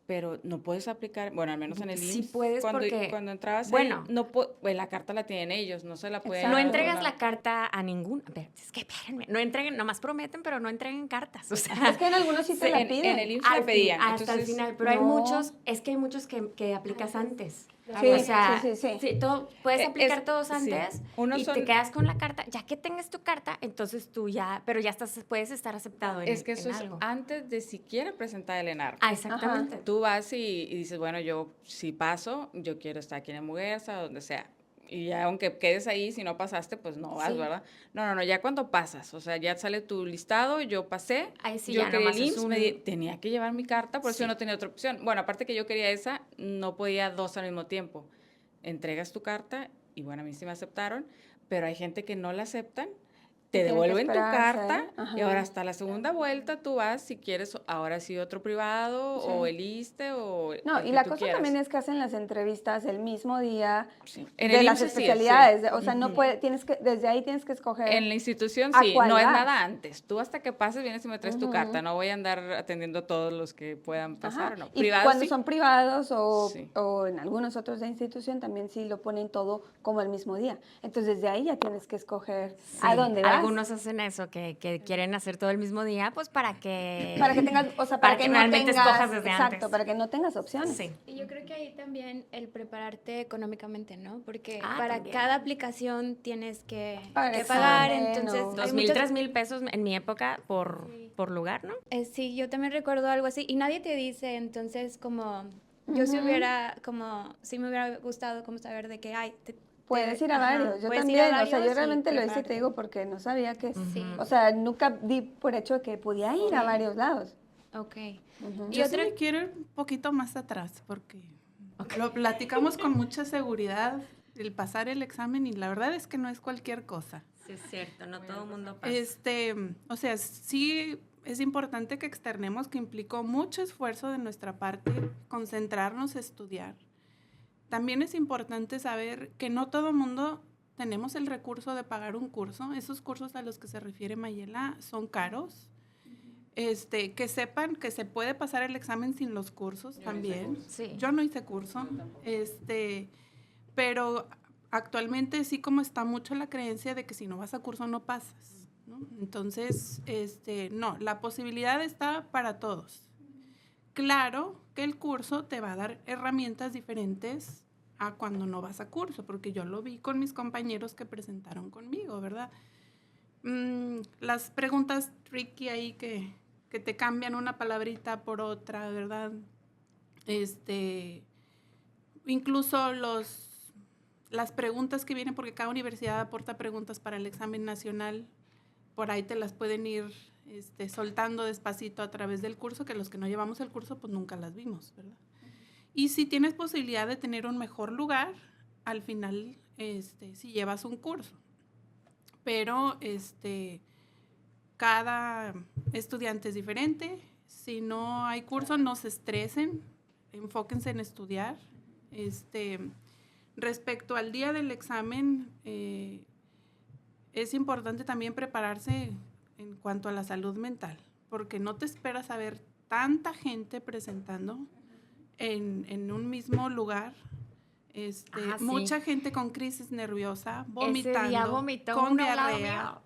pero no puedes aplicar, bueno, al menos en el Sí IMSS. puedes cuando, porque- cuando entrabas bueno. ahí, pues la carta la tienen ellos, no se la pueden Exacto. No dar a otro entregas lado. la carta a ningún. A ver, es que espérenme. No entreguen, nomás prometen, pero no entreguen cartas. O sea, Es que en algunos sí te Sí, la en piden. el IMSS la pedían. hasta el entonces, final. Pero hay no. muchos, es que hay muchos que aplicas antes. Sí, o sea, sí. puedes aplicar todos sí. antes Unos y son- te quedas con la carta. Ya que tengas tu carta, entonces tú ya, pero ya puedes estar aceptado en Es que eso en es algo. antes de siquiera presentar el ENARCO. Exactamente. Tú vas y dices, bueno, yo si paso, yo quiero estar aquí en Muguerza, donde sea. Y ya aunque quedes ahí, si no pasaste, pues no vas, Sí. ¿verdad? No, ya cuando pasas, o sea, ya sale tu listado, yo pasé, Ahí sí yo ya quería nomás el es IMSS, un- tenía que llevar mi carta, por eso Sí. yo no tenía otra opción. Bueno, aparte que yo quería esa, no podía dos al mismo tiempo. Entregas tu carta, y bueno, a mí sí me aceptaron, pero hay gente que no la aceptan, te Tienen que devuelven tu esperarse, carta, ajá. y ahora hasta la segunda vuelta tú vas, si quieres, ahora sí otro privado, Sí. o el ISSSTE, o No, el y que la tú cosa quieras. también es que hacen las entrevistas el mismo día Sí. En de el las IMSS sí es, sí. especialidades. O sea, no Ujú. puede, desde ahí tienes que escoger. En la institución ¿A sí, cuál no es vas? nada antes. Tú hasta que pases vienes y me traes tu Ujú. carta. No voy a andar atendiendo a todos los que puedan pasar. Ajá. ¿O no? Y Privados cuando sí. son privados Sí. o en algunos otros de institución también sí lo ponen todo como el mismo día. Entonces desde ahí ya tienes que escoger a Sí, dónde vas. Algunos hacen eso, que quieren hacer todo el mismo día, pues para que... Para que tengas, o sea, para que no realmente tengas, escojas desde exacto, antes. para que no tengas opciones. Sí. Y yo creo que ahí también el prepararte económicamente, ¿no? Porque Ah, para también. cada aplicación tienes que Pagar pagar, examen, entonces o- hay 2,000, muchas- 3,000 pesos en mi época por lugar, ¿no? Sí, yo también recuerdo algo así y nadie te dice, entonces como yo si Ujú. hubiera, como si me hubiera gustado como saber de que hay. Puedes ir a ajá, varios, yo puedes ir también, a o sea, varios yo y realmente lo hice, te prepararte. digo, porque no sabía que, Sí. o sea, nunca di por hecho que podía ir a varios lados. Ok. Ujú. Y Yo otra- sí me quiero ir un poquito más atrás porque lo platicamos con mucha seguridad el pasar el examen y la verdad es que no es cualquier cosa. Sí, es cierto, no todo el mundo pasa. O sea, sí es importante que externemos que implicó mucho esfuerzo de nuestra parte concentrarnos a estudiar. También es importante saber que no todo el mundo tenemos el recurso de pagar un curso. Esos cursos a los que se refiere Mayela son caros. Que sepan que se puede pasar el examen sin los cursos también. Sí. Yo no hice curso. Pero actualmente sí como está mucho la creencia de que si no vas a curso no pasas, ¿no? Entonces, no, la posibilidad está para todos. Claro que el curso te va a dar herramientas diferentes a cuando no vas a curso, porque yo lo vi con mis compañeros que presentaron conmigo, ¿verdad? Las preguntas tricky ahí que te cambian una palabrita por otra, ¿verdad? Incluso las preguntas que vienen, porque cada universidad aporta preguntas para el examen nacional, por ahí te las pueden ir soltando despacito a través del curso, que los que no llevamos el curso, pues nunca las vimos, ¿verdad? Y si tienes posibilidad de tener un mejor lugar, al final, si llevas un curso. Pero, cada estudiante es diferente. Si no hay curso, no se estresen, enfóquense en estudiar. Respecto al día del examen, es importante también prepararse en cuanto a la salud mental, porque no te esperas a ver tanta gente presentando en un mismo lugar. Sí. Mucha gente con crisis nerviosa, vomitando, Ese día vomitó con uno al lado diarrea. mío.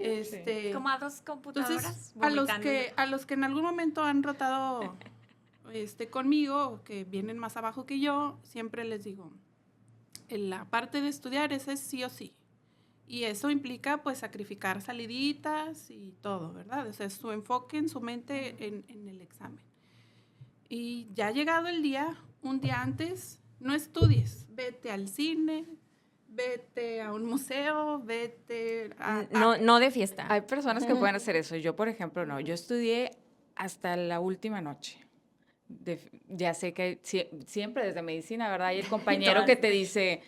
¿En serio? Como a 2 computadoras. Entonces, vomitando. a los que en algún momento han rotado conmigo, que vienen más abajo que yo, siempre les digo, en la parte de estudiar esa es sí o sí. Y eso implica, pues, sacrificar saliditas y todo, ¿verdad? O sea, su enfoque en su mente en el examen. Y ya llegado el día, un día antes, no estudies. Vete al cine, vete a un museo, vete a... No de fiesta. Hay personas que pueden hacer eso. Yo, por ejemplo, no. Yo estudié hasta la última noche. ya sé que siempre desde medicina, ¿verdad? Hay el compañero que te dice,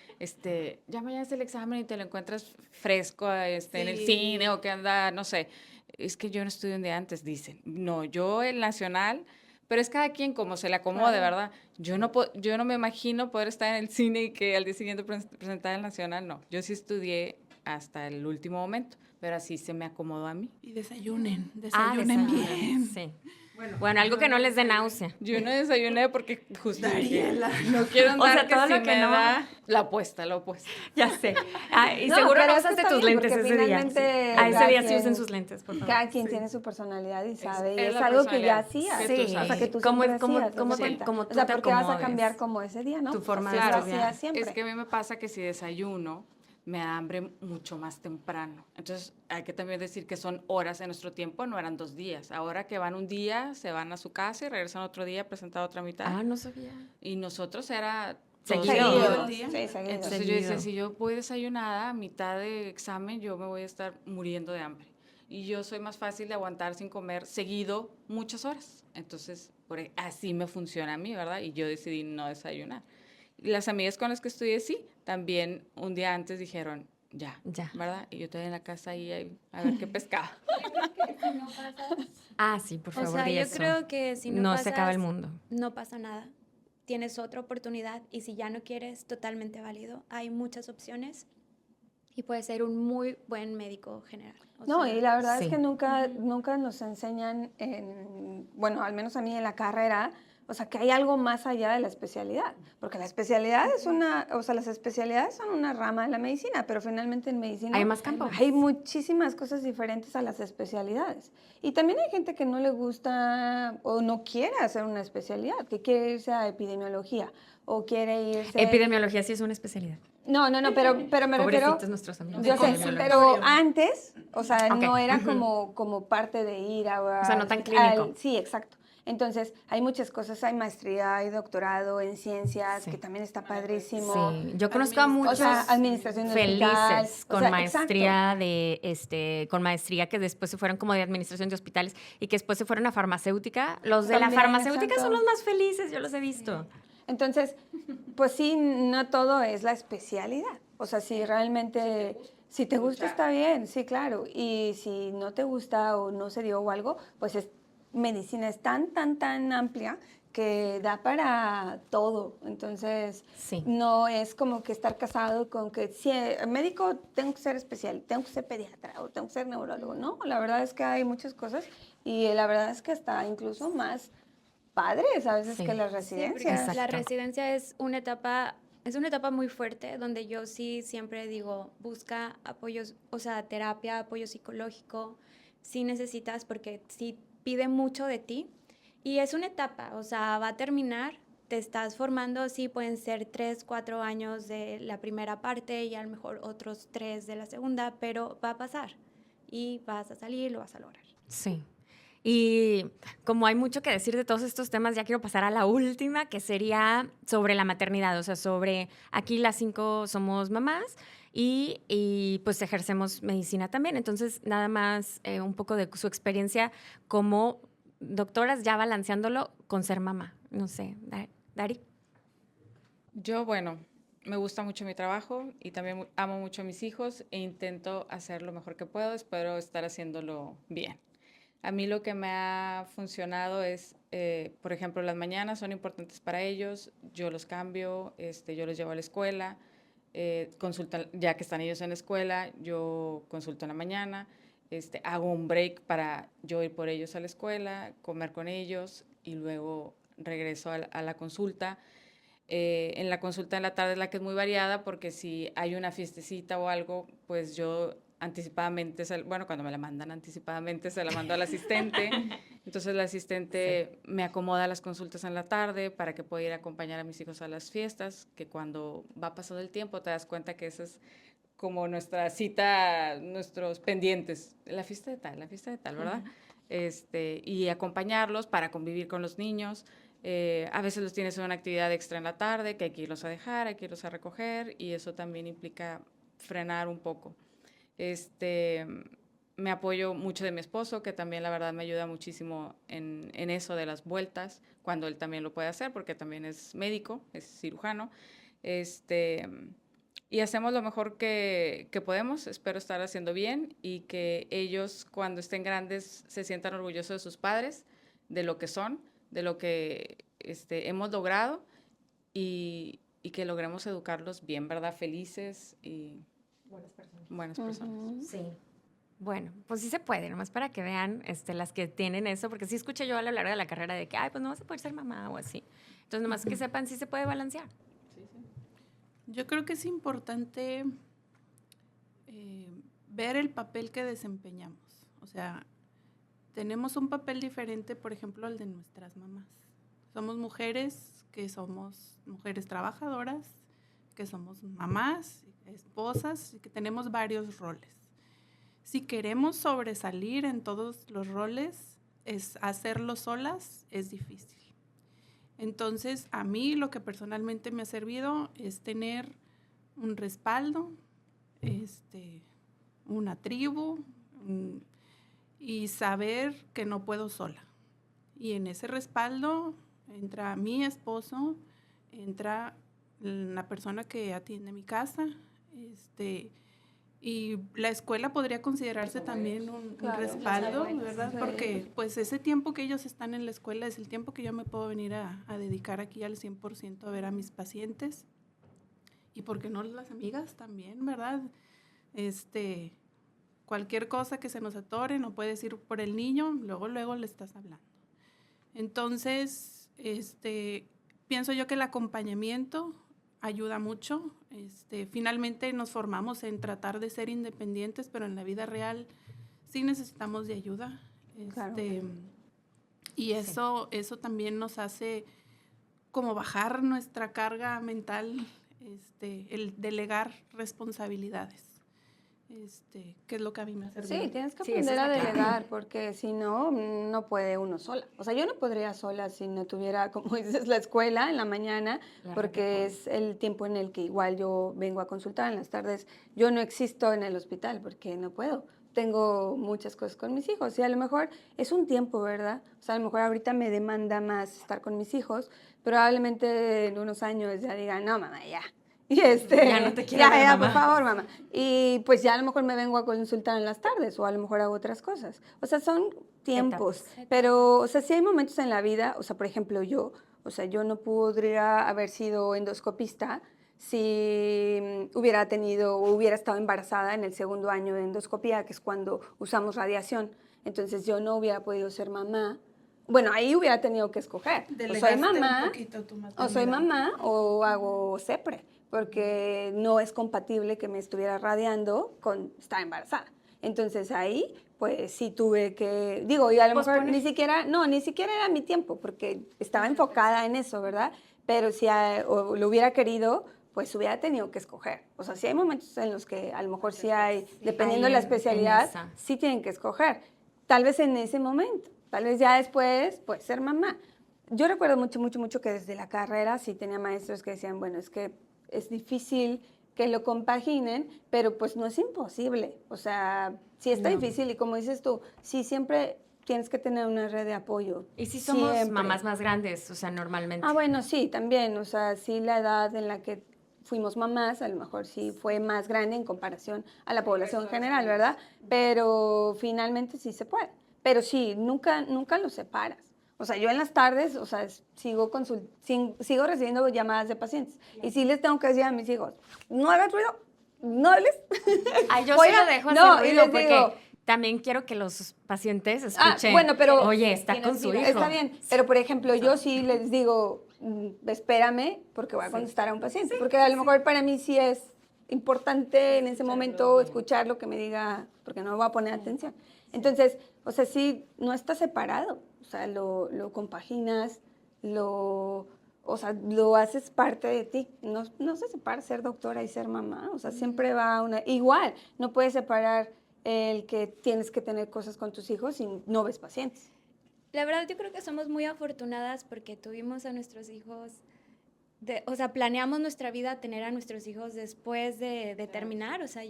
ya mañana es el examen y te lo encuentras fresco, en el cine o que anda, no sé. Es que yo no estudio un día antes, dicen. No, yo el nacional, pero es cada quien como se le acomode, ¿verdad? Yo no me imagino poder estar en el cine y que al día siguiente presentar el nacional, no. Yo sí estudié hasta el último momento, pero así se me acomodó a mí. Y desayunen Desayunen, bien. Sí. Bueno, algo que no les dé náusea. Yo no desayuné porque justo dije, Dariela. no quiero andar sea, que todo si lo que me no- da la opuesta. Ya sé. Y No, seguro pero no es que usaste está tus bien, lentes porque ese día. finalmente Ese cada día sí quien- usen sus lentes, por favor. Cada quien tiene su personalidad y sabe, y es es la algo que ya personalidad hacías. que tú Sí. O sea, que tú Como- siempre como- hacías, como haz de te- cuenta. como O tú sea, te ¿por qué vas a acomodes. cambiar como ese día, no? Tu forma Así de lo estudiar. hacías siempre. Es que a mí me pasa que si desayuno, me da hambre mucho más temprano. Entonces, hay que también decir que son horas en nuestro tiempo, no eran 2 días. Ahora que van un día, se van a su casa y regresan otro día a presentar otra mitad. No sabía. Y nosotros era todo Seguido. Seguido. Día. Sí, seguido. Entonces yo decía, si yo voy desayunada a mitad de examen, yo me voy a estar muriendo de hambre. Y yo soy más fácil de aguantar sin comer seguido muchas horas. Entonces, así me funciona a mí, ¿verdad? Y yo decidí no desayunar. Y las amigas con las que estudié, sí, también un día antes dijeron, ya, ¿verdad? Y yo estoy en la casa ahí a ver qué pescaba. Sí, por O favor, sea, di yo eso. creo que si no, No pasas, se acaba el mundo. no pasa nada. Tienes otra oportunidad y si ya no quieres, totalmente válido. Hay muchas opciones y puedes ser un muy buen médico general. O No, sea, y la verdad sí. es que nunca nos enseñan, bueno, al menos a mí en la carrera, o sea, que hay algo más allá de la especialidad, porque la especialidad las especialidades son una rama de la medicina, pero finalmente en medicina Hay más campos. hay muchísimas cosas diferentes a las especialidades. Y también hay gente que no le gusta o no quiere hacer una especialidad, que quiere irse a epidemiología o quiere irse... Epidemiología sí es una especialidad. No, pero me refiero... Pobrecitos nuestros amigos. Yo sé, epidemiólogos. pero antes, o sea, Ok, no era ujú. como parte de ir a... O sea, no tan clínico. Sí, exacto. Entonces, hay muchas cosas, hay maestría, hay doctorado en ciencias, Sí. que también está padrísimo. Sí, yo conozco a muchos O sea, administración de hospital, felices o con sea, maestría con maestría que después se fueron como de administración de hospitales y que después se fueron a farmacéutica. Los de la También, farmacéutica exacto. son los más felices, yo los he visto. Entonces, pues sí, no todo es la especialidad. O sea, si realmente, si te gusta, está bien, sí, claro. Y si no te gusta o no se dio o algo, pues medicina es tan amplia que da para todo. Entonces, Sí. no es como que estar casado con que si médico tengo que ser especial, tengo que ser pediatra o tengo que ser neurólogo. No, la verdad es que hay muchas cosas y la verdad es que está incluso más padres a veces Sí. que las sí, porque residencias. Exacto. la residencia es una etapa muy fuerte donde yo sí siempre digo, busca apoyos, o sea, terapia, apoyo psicológico, si necesitas, porque sí pide mucho de ti. Y es una etapa, o sea, va a terminar, te estás formando, sí, pueden ser 3, 4 años de la primera parte y a lo mejor otros 3 de la segunda, pero va a pasar y vas a salir, lo vas a lograr. Sí. Y como hay mucho que decir de todos estos temas, ya quiero pasar a la última, que sería sobre la maternidad. O sea, sobre aquí las 5 somos mamás y pues ejercemos medicina también. Entonces, nada más un poco de su experiencia como doctoras ya balanceándolo con ser mamá. No sé, Dari. Yo, bueno, me gusta mucho mi trabajo y también amo mucho a mis hijos e intento hacer lo mejor que puedo. Espero estar haciéndolo bien. A mí lo que me ha funcionado es, por ejemplo, las mañanas son importantes para ellos, yo los cambio, yo los llevo a la escuela, consultan, ya que están ellos en la escuela, yo consulto en la mañana, hago un break para yo ir por ellos a la escuela, comer con ellos y luego regreso a la consulta. En la consulta en la tarde es la que es muy variada porque si hay una fiestecita o algo, pues yo anticipadamente, bueno, cuando me la mandan anticipadamente se la mando al asistente, entonces la asistente me acomoda las consultas en la tarde para que pueda ir a acompañar a mis hijos a las fiestas, que cuando va pasando el tiempo te das cuenta que esa es como nuestra cita, nuestros pendientes, la fiesta de tal, ¿verdad? Y acompañarlos para convivir con los niños. A veces los tienes en una actividad extra en la tarde, que hay que irlos a dejar, hay que irlos a recoger, y eso también implica frenar un poco. me apoyo mucho de mi esposo, que también la verdad me ayuda muchísimo en eso de las vueltas, cuando él también lo puede hacer, porque también es médico, es cirujano. Y hacemos lo mejor que podemos, espero estar haciendo bien y que ellos cuando estén grandes se sientan orgullosos de sus padres, de lo que son, de lo que hemos logrado y que logremos educarlos bien, ¿verdad? Felices y buenas personas. Sí. Bueno, pues sí se puede, nomás para que vean las que tienen eso, porque sí escuché yo a lo largo de la carrera de que, ay, pues no vas a poder ser mamá o así. Entonces, nomás que sepan, sí se puede balancear. Yo creo que es importante ver el papel que desempeñamos. O sea, tenemos un papel diferente, por ejemplo, al de nuestras mamás. Somos mujeres que somos mujeres trabajadoras, que somos mamás, esposas, y que tenemos varios roles. Si queremos sobresalir en todos los roles, hacerlo solas es difícil. Entonces, a mí lo que personalmente me ha servido es tener un respaldo, una tribu, y saber que no puedo sola. Y en ese respaldo entra mi esposo, entra la persona que atiende mi casa, y la escuela podría considerarse también un respaldo, ¿verdad? Porque pues ese tiempo que ellos están en la escuela es el tiempo que yo me puedo venir a dedicar aquí al 100% a ver a mis pacientes. Y por qué no las amigas también, ¿verdad? Cualquier cosa que se nos atore, no puedes ir por el niño, luego le estás hablando. Entonces, pienso yo que el acompañamiento ayuda mucho. Finalmente nos formamos en tratar de ser independientes, pero en la vida real sí necesitamos de ayuda. Claro. Y eso también nos hace como bajar nuestra carga mental, el delegar responsabilidades. Que es lo que a mí me ha servido. Sí, tienes que Sí, aprender esa a es la clave. delegar, porque si no, no puede uno sola. O sea, yo no podría sola si no tuviera, como dices, la escuela en la mañana, La porque es el tiempo en el que igual yo vengo a consultar. En las tardes yo no existo en el hospital porque no puedo. Tengo muchas cosas con mis hijos y a lo mejor es un tiempo, ¿verdad? O sea, a lo mejor ahorita me demanda más estar con mis hijos, probablemente en unos años ya digan, no, mamá, ya. Y Ya no te quiero ver, por mamá. favor, mamá. Y pues ya a lo mejor me vengo a consultar en las tardes o a lo mejor hago otras cosas. O sea, son tiempos. Etapas. Pero, o sea, sí hay momentos en la vida, o sea, por ejemplo, yo no podría haber sido endoscopista si hubiera tenido o hubiera estado embarazada en el segundo año de endoscopía, que es cuando usamos radiación. Entonces yo no hubiera podido ser mamá. Bueno, ahí hubiera tenido que escoger. O soy mamá, o hago CEPRE, porque no es compatible que me estuviera radiando con estar embarazada. Entonces ahí, pues sí tuve que, digo, y a lo mejor ni siquiera era mi tiempo, porque estaba enfocada en eso, ¿verdad? Pero si o lo hubiera querido, pues hubiera tenido que escoger. O sea, sí hay momentos en los que a lo mejor sí hay, dependiendo de la especialidad, sí tienen que escoger. Tal vez en ese momento, tal vez ya después, pues ser mamá. Yo recuerdo mucho que desde la carrera sí tenía maestros que decían, bueno, es que es difícil que lo compaginen, pero pues no es imposible. O sea, sí está difícil y como dices tú, sí siempre tienes que tener una red de apoyo. Y si somos siempre. mamás más grandes, o sea, normalmente. Ah, bueno, sí, también. O sea, sí la edad en la que fuimos mamás, a lo mejor sí fue más grande en comparación a la población general, ¿verdad? Pero finalmente sí se puede. Pero sí, nunca los separas. O sea, yo en las tardes, o sea, sigo recibiendo llamadas de pacientes. Y sí les tengo que decir a mis hijos, no hagas ruido, no hables. Ay, yo Oiga, sí lo dejo no, hacer y ruido les porque digo, también quiero que los pacientes escuchen. bueno, pero oye, está con su hijo. Está bien, pero por ejemplo, yo sí les digo, espérame, porque voy a contestar a un paciente. Porque a lo mejor para mí sí es importante en ese momento escuchar lo que me diga, porque no me voy a poner atención. Entonces, o sea, sí, no está separado. O sea, lo compaginas, o sea, lo haces parte de ti. No se separa ser doctora y ser mamá. O sea, siempre va igual, no puedes separar el que tienes que tener cosas con tus hijos y no ves pacientes. La verdad, yo creo que somos muy afortunadas porque tuvimos a nuestros hijos o sea, planeamos nuestra vida tener a nuestros hijos después de terminar. O sea,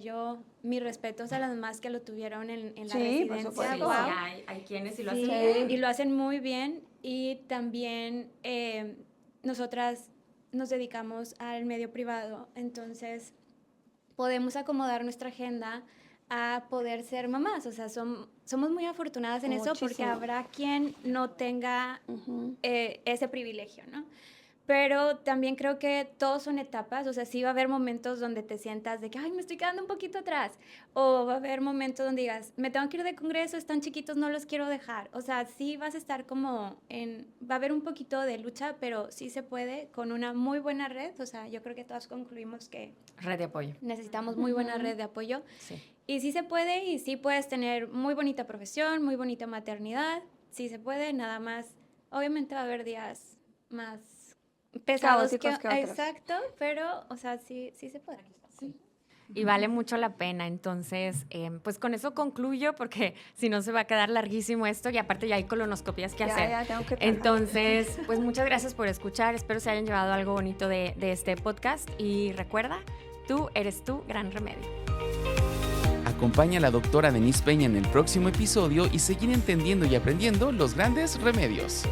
mis respetos a las mamás que lo tuvieron en la Sí, por residencia. supuesto. Guau. Sí, hay quienes sí lo Sí, hacen bien. y lo hacen muy bien. Y también nosotras nos dedicamos al medio privado, entonces podemos acomodar nuestra agenda a poder ser mamás. O sea, somos muy afortunadas en eso, porque Muchísimo. habrá quien no tenga Ujú. ese privilegio, ¿no? Pero también creo que todos son etapas. O sea, sí va a haber momentos donde te sientas de que, ay, me estoy quedando un poquito atrás. O va a haber momentos donde digas, me tengo que ir de congreso, están chiquitos, no los quiero dejar. O sea, sí vas a estar va a haber un poquito de lucha, pero sí se puede con una muy buena red. O sea, yo creo que todos concluimos que Red de apoyo. necesitamos muy buena red de apoyo. Sí. Y sí se puede, y sí puedes tener muy bonita profesión, muy bonita maternidad. Sí se puede, nada más. Obviamente va a haber días más pesados Caóticos que otros. Exacto, pero, o sea, sí se puede. Y vale mucho la pena. Entonces, pues con eso concluyo, porque si no se va a quedar larguísimo esto, y aparte ya hay colonoscopías que hacer. Ya tengo que Entonces, pues muchas gracias por escuchar. Espero se hayan llevado algo bonito de este podcast. Y recuerda, tú eres tu gran remedio. Acompaña a la doctora Denise Peña en el próximo episodio y seguir entendiendo y aprendiendo los grandes remedios.